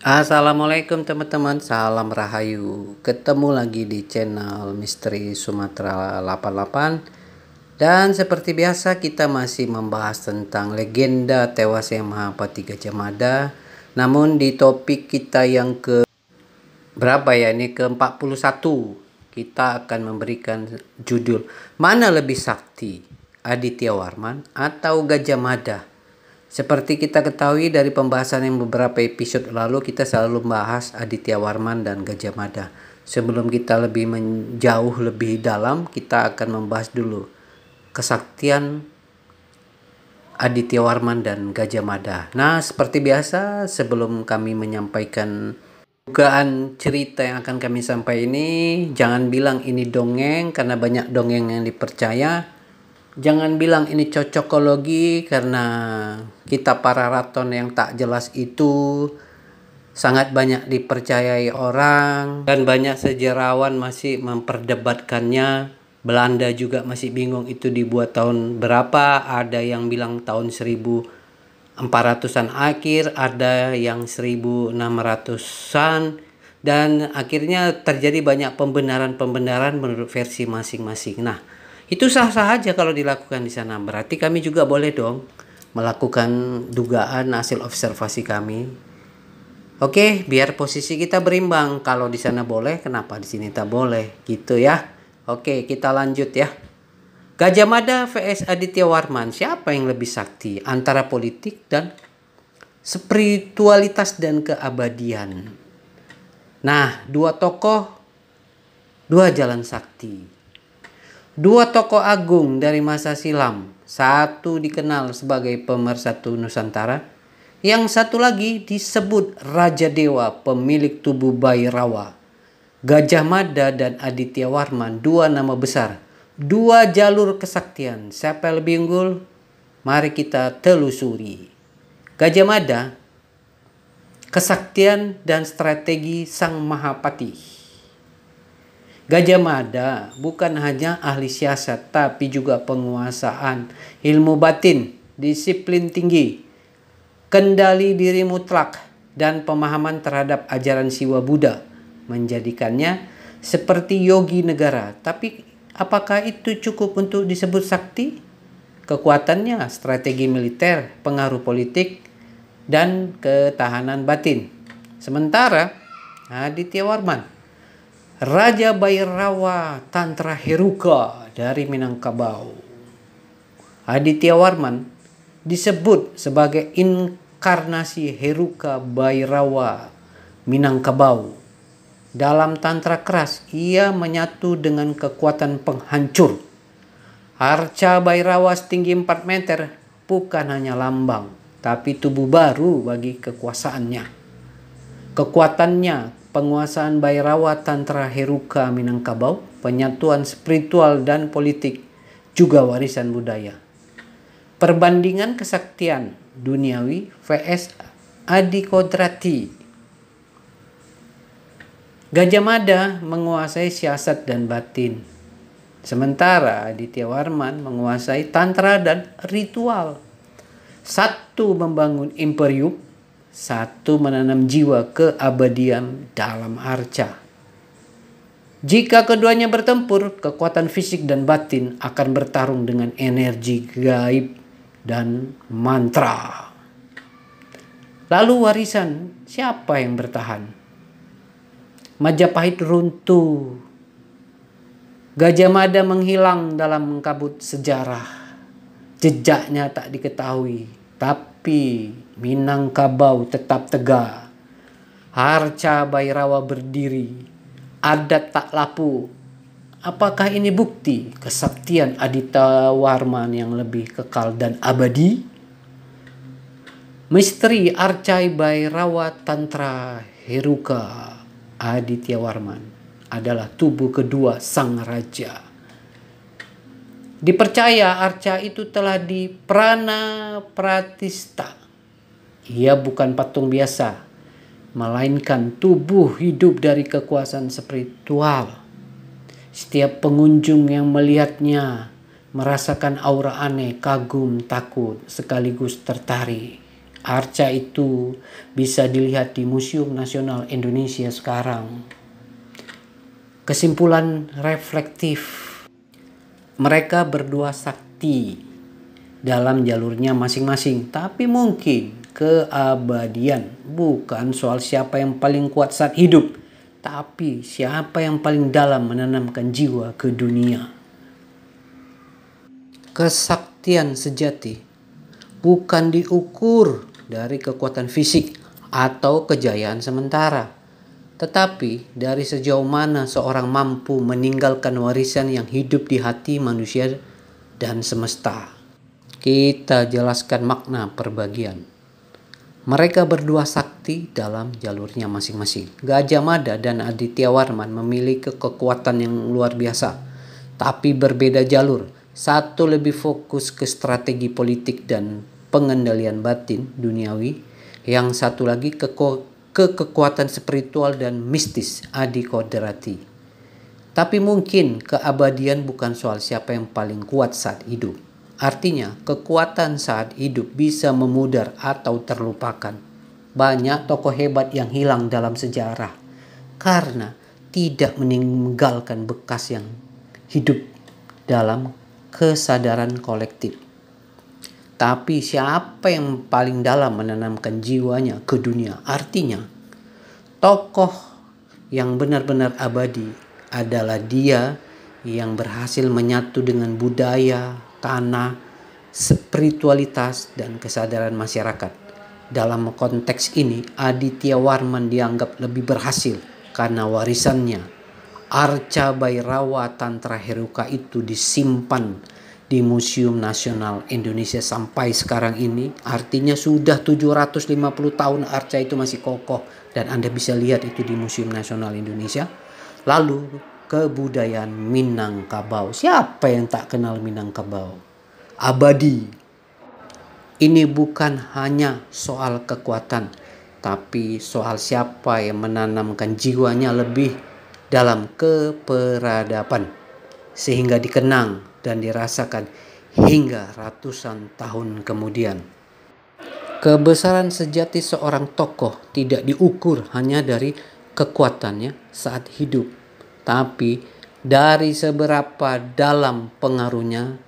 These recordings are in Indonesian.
Assalamualaikum teman-teman, salam rahayu. Ketemu lagi di channel Misteri Sumatera 88. Dan seperti biasa kita masih membahas tentang legenda tewasnya Mahapati Gajah Mada. Namun di topik kita yang ke berapa ya, ini ke-41, kita akan memberikan judul Mana Lebih Sakti, Aditya Warman atau Gajah Mada? Seperti kita ketahui dari pembahasan yang beberapa episode lalu, kita selalu membahas Aditya Warman dan Gajah Mada. Sebelum kita lebih menjauh lebih dalam, kita akan membahas dulu kesaktian Aditya Warman dan Gajah Mada. Nah, seperti biasa sebelum kami menyampaikan dugaan cerita yang akan kami sampaikan ini, jangan bilang ini dongeng karena banyak dongeng yang dipercaya. Jangan bilang ini cocokologi karena kita para raton yang tak jelas itu sangat banyak dipercayai orang dan banyak sejarawan masih memperdebatkannya. Belanda juga masih bingung itu dibuat tahun berapa. Ada yang bilang tahun 1400-an akhir, ada yang 1600-an, dan akhirnya terjadi banyak pembenaran-pembenaran menurut versi masing-masing. Nah, itu sah-sah aja kalau dilakukan di sana. Berarti kami juga boleh dong melakukan dugaan hasil observasi kami. Oke, biar posisi kita berimbang. Kalau di sana boleh, kenapa di sini tak boleh? Gitu ya. Oke, kita lanjut ya. Gajah Mada vs Aditya Warman. Siapa yang lebih sakti antara politik dan spiritualitas dan keabadian? Nah, dua tokoh, dua jalan sakti. Dua tokoh agung dari masa silam, satu dikenal sebagai pemersatu Nusantara, yang satu lagi disebut Raja Dewa pemilik tubuh bayi rawa. Gajah Mada dan Aditya Warman, dua nama besar, dua jalur kesaktian. Siapa yang lebih unggul? Mari kita telusuri. Gajah Mada, kesaktian dan strategi sang Mahapati. Gajah Mada bukan hanya ahli siasat, tapi juga penguasaan ilmu batin, disiplin tinggi, kendali diri mutlak, dan pemahaman terhadap ajaran Siwa Buddha menjadikannya seperti yogi negara. Tapi apakah itu cukup untuk disebut sakti? Kekuatannya, strategi militer, pengaruh politik, dan ketahanan batin. Sementara Aditya Warman, Raja Bhairawa Tantra Heruka dari Minangkabau. Aditya Warman disebut sebagai inkarnasi Heruka Bhairawa Minangkabau. Dalam tantra keras, ia menyatu dengan kekuatan penghancur. Arca Bhairawa setinggi 4 meter bukan hanya lambang, tapi tubuh baru bagi kekuasaannya. Kekuatannya, penguasaan Bhairawa Tantra Heruka Minangkabau, penyatuan spiritual dan politik, juga warisan budaya. Perbandingan kesaktian duniawi vs adikodrati. Gajah Mada menguasai siasat dan batin, sementara Aditya Warman menguasai tantra dan ritual. Satu membangun imperium, satu menanam jiwa keabadian dalam arca. Jika keduanya bertempur, kekuatan fisik dan batin akan bertarung dengan energi gaib dan mantra. Lalu warisan, siapa yang bertahan? Majapahit runtuh. Gajah Mada menghilang dalam kabut sejarah. Jejaknya tak diketahui, tapi Minangkabau tetap tegak. Arca Bhairawa berdiri. Adat tak lapu. Apakah ini bukti kesaktian Aditya Warman yang lebih kekal dan abadi? Misteri Arca Bhairawa Tantra Heruka Aditya Warman adalah tubuh kedua sang raja. Dipercaya arca itu telah diprana pratista. Ia bukan patung biasa, melainkan tubuh hidup dari kekuasaan spiritual. Setiap pengunjung yang melihatnya merasakan aura aneh, kagum, takut, sekaligus tertarik. Arca itu bisa dilihat di Museum Nasional Indonesia sekarang. Kesimpulan reflektif, mereka berdua sakti dalam jalurnya masing-masing, tapi mungkin keabadian bukan soal siapa yang paling kuat saat hidup, tapi siapa yang paling dalam menanamkan jiwa ke dunia. Kesaktian sejati bukan diukur dari kekuatan fisik atau kejayaan sementara, tetapi dari sejauh mana seorang mampu meninggalkan warisan yang hidup di hati manusia dan semesta. Kita jelaskan makna perbagian. Mereka berdua sakti dalam jalurnya masing-masing. Gajah Mada dan Aditya Warman memiliki kekuatan yang luar biasa, tapi berbeda jalur. Satu lebih fokus ke strategi politik dan pengendalian batin duniawi, yang satu lagi ke kekuatan spiritual dan mistis Adi Kodrati. Tapi mungkin keabadian bukan soal siapa yang paling kuat saat hidup. Artinya kekuatan saat hidup bisa memudar atau terlupakan. Banyak tokoh hebat yang hilang dalam sejarah karena tidak meninggalkan bekas yang hidup dalam kesadaran kolektif. Tapi siapa yang paling dalam menanamkan jiwanya ke dunia? Artinya, tokoh yang benar-benar abadi adalah dia yang berhasil menyatu dengan budaya, tanah, spiritualitas, dan kesadaran masyarakat. Dalam konteks ini, Aditya Warman dianggap lebih berhasil karena warisannya, Arca Bhairawa Tantra Heruka, itu disimpan di Museum Nasional Indonesia sampai sekarang ini. Artinya sudah 750 tahun arca itu masih kokoh, dan Anda bisa lihat itu di Museum Nasional Indonesia. Lalu kebudayaan Minangkabau. Siapa yang tak kenal Minangkabau? Abadi. Ini bukan hanya soal kekuatan, tapi soal siapa yang menanamkan jiwanya lebih dalam keperadaban, sehingga dikenang dan dirasakan hingga ratusan tahun kemudian. Kebesaran sejati seorang tokoh tidak diukur hanya dari kekuatannya saat hidup, tapi dari seberapa dalam pengaruhnya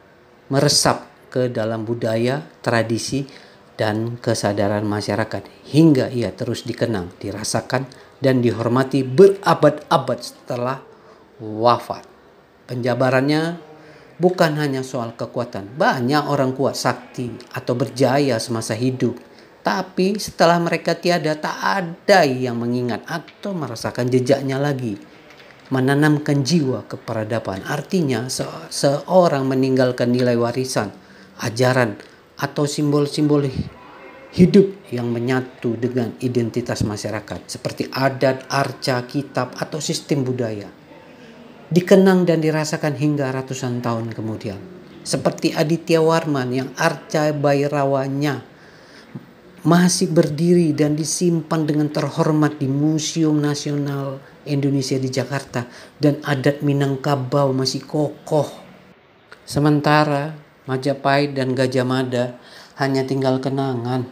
meresap ke dalam budaya, tradisi, dan kesadaran masyarakat hingga ia terus dikenang, dirasakan, dan dihormati berabad-abad setelah wafat. Penjabarannya bukan hanya soal kekuatan. Banyak orang kuat, sakti, atau berjaya semasa hidup, tapi setelah mereka tiada, tak ada yang mengingat atau merasakan jejaknya lagi. Menanamkan jiwa keperadaban artinya seorang meninggalkan nilai warisan, ajaran, atau simbol-simbol hidup yang menyatu dengan identitas masyarakat, seperti adat, arca, kitab, atau sistem budaya. Dikenang dan dirasakan hingga ratusan tahun kemudian. Seperti Aditya Warman yang Arca Bhairawanya masih berdiri dan disimpan dengan terhormat di Museum Nasional Indonesia di Jakarta, dan adat Minangkabau masih kokoh. Sementara Majapahit dan Gajah Mada hanya tinggal kenangan.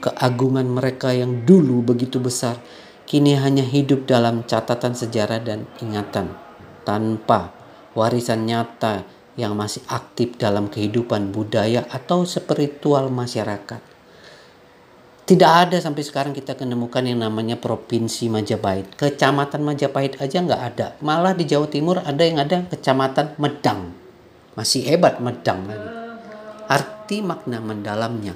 Keagungan mereka yang dulu begitu besar kini hanya hidup dalam catatan sejarah dan ingatan, tanpa warisan nyata yang masih aktif dalam kehidupan budaya atau spiritual masyarakat. Tidak ada sampai sekarang kita menemukan yang namanya Provinsi Majapahit. Kecamatan Majapahit aja nggak ada. Malah di Jawa Timur ada yang ada Kecamatan Medang. Masih hebat Medang lagi. Arti makna mendalamnya,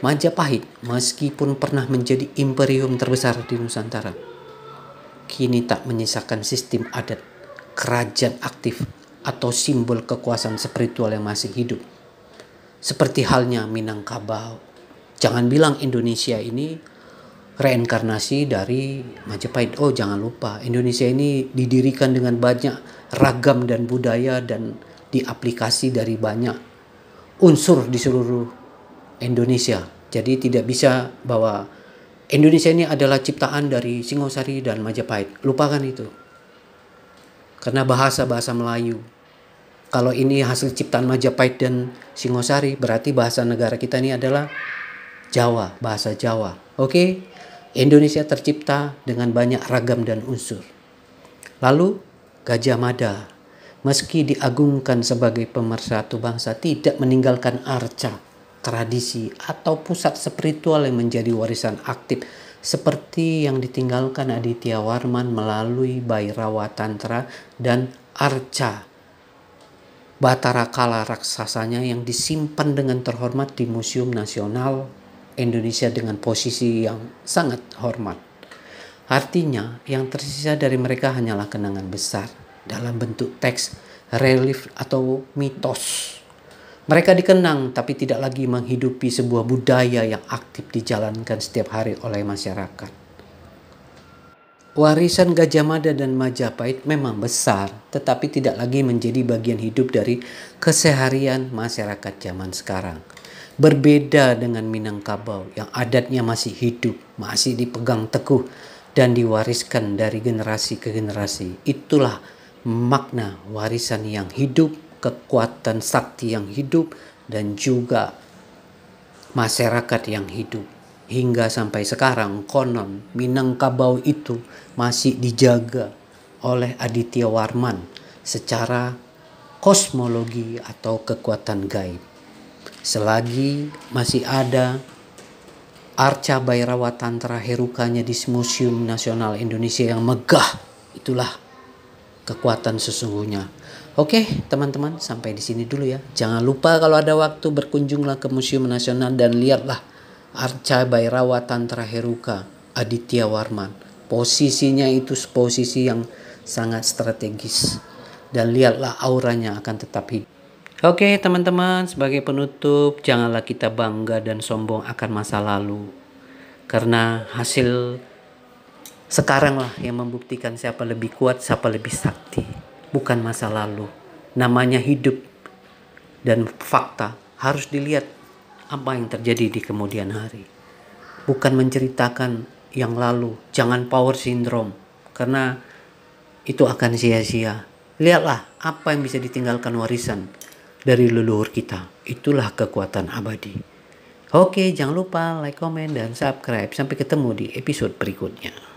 Majapahit meskipun pernah menjadi imperium terbesar di Nusantara, kini tak menyisakan sistem adat, kerajaan aktif, atau simbol kekuasaan spiritual yang masih hidup. Seperti halnya Minangkabau. Jangan bilang Indonesia ini reinkarnasi dari Majapahit. Oh, jangan lupa, Indonesia ini didirikan dengan banyak ragam dan budaya dan diaplikasi dari banyak unsur di seluruh Indonesia. Jadi tidak bisa bahwa Indonesia ini adalah ciptaan dari Singosari dan Majapahit. Lupakan itu. Karena bahasa-bahasa Melayu. Kalau ini hasil ciptaan Majapahit dan Singosari, berarti bahasa negara kita ini adalah Jawa, bahasa Jawa. Oke, Indonesia tercipta dengan banyak ragam dan unsur. Lalu Gajah Mada, meski diagungkan sebagai pemersatu bangsa, tidak meninggalkan arca, tradisi, atau pusat spiritual yang menjadi warisan aktif seperti yang ditinggalkan Aditya Warman melalui Bhairawa Tantra dan arca Batara Kala raksasanya yang disimpan dengan terhormat di Museum Nasional Indonesia dengan posisi yang sangat hormat. Artinya, yang tersisa dari mereka hanyalah kenangan besar dalam bentuk teks, relief, atau mitos. Mereka dikenang tapi tidak lagi menghidupi sebuah budaya yang aktif dijalankan setiap hari oleh masyarakat. Warisan Gajah Mada dan Majapahit memang besar, tetapi tidak lagi menjadi bagian hidup dari keseharian masyarakat zaman sekarang. Berbeda dengan Minangkabau yang adatnya masih hidup, masih dipegang teguh, dan diwariskan dari generasi ke generasi. Itulah makna warisan yang hidup, kekuatan sakti yang hidup, dan juga masyarakat yang hidup. Hingga sampai sekarang konon Minangkabau itu masih dijaga oleh Aditya Warman secara kosmologi atau kekuatan gaib. Selagi masih ada arca Bhairawa Tantra Herukanya di Museum Nasional Indonesia yang megah, itulah kekuatan sesungguhnya. Oke, teman-teman, sampai di sini dulu ya. Jangan lupa kalau ada waktu berkunjunglah ke Museum Nasional dan lihatlah arca Bhairawa Tantra Heruka Aditya Warman. Posisinya itu posisi yang sangat strategis, dan lihatlah auranya akan tetap hidup. Oke teman-teman, sebagai penutup, janganlah kita bangga dan sombong akan masa lalu. Karena hasil sekarang lah yang membuktikan siapa lebih kuat, siapa lebih sakti. Bukan masa lalu. Namanya hidup dan fakta harus dilihat apa yang terjadi di kemudian hari. Bukan menceritakan yang lalu. Jangan power syndrome. Karena itu akan sia-sia. Lihatlah apa yang bisa ditinggalkan warisan dari leluhur kita. Itulah kekuatan abadi. Oke, jangan lupa like, komen, dan subscribe. Sampai ketemu di episode berikutnya.